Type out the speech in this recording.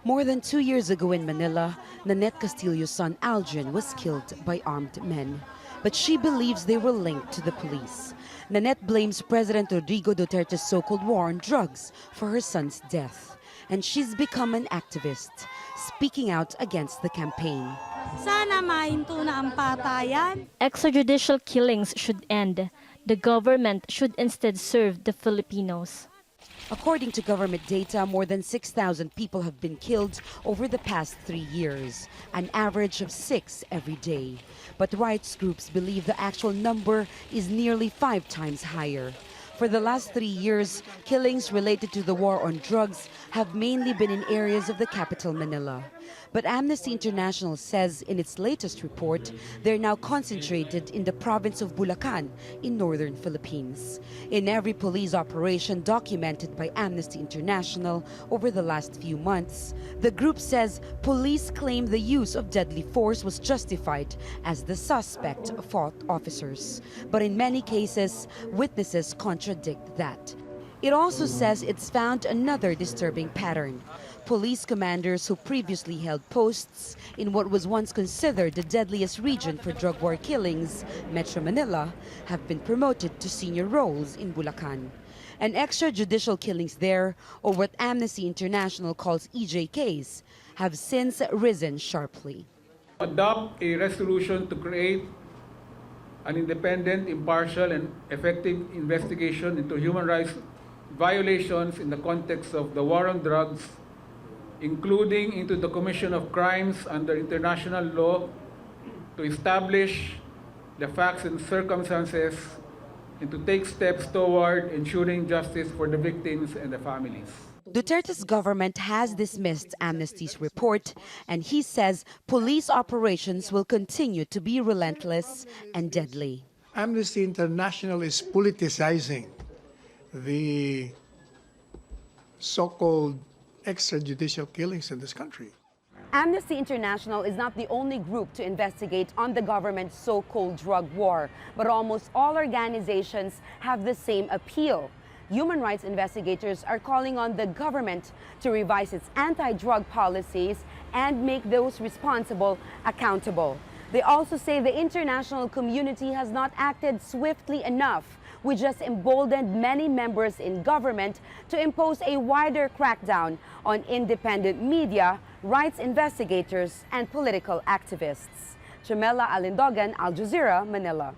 More than 2 years ago in Manila, Nanette Castillo's son Algin was killed by armed men. But she believes they were linked to the police. Nanette blames President Rodrigo Duterte's so-called war on drugs for her son's death. And she's become an activist, speaking out against the campaign. Sana mahinto na ang patayan. Extrajudicial killings should end. The government should instead serve the Filipinos. According to government data, more than 6,000 people have been killed over the past 3 years, an average of 6 every day. But rights groups believe the actual number is nearly 5 times higher. For the last 3 years, killings related to the war on drugs have mainly been in areas of the capital, Manila. But Amnesty International says in its latest report, they're now concentrated in the province of Bulacan in northern Philippines. In every police operation documented by Amnesty International over the last few months, the group says police claim the use of deadly force was justified as the suspect fought officers. But in many cases, witnesses contradict that. It also says it's found another disturbing pattern. Police commanders who previously held posts in what was once considered the deadliest region for drug war killings, Metro Manila, have been promoted to senior roles in Bulacan. And extrajudicial killings there, or what Amnesty International calls EJKs, have since risen sharply. Adopt a resolution to create an independent, impartial, and effective investigation into human rights violations in the context of the war on drugs, including into the commission of crimes under international law, to establish the facts and circumstances and to take steps toward ensuring justice for the victims and the families. Duterte's government has dismissed Amnesty's report, and he says police operations will continue to be relentless and deadly. Amnesty International is politicizing the so-called extrajudicial killings in this country. Amnesty International is not the only group to investigate on the government's so-called drug war, but almost all organizations have the same appeal. Human rights investigators are calling on the government to revise its anti-drug policies and make those responsible accountable. They also say the international community has not acted swiftly enough, which just emboldened many members in government to impose a wider crackdown on independent media, rights investigators, and political activists. Jamela, Alindogan, Jazeera, Manila.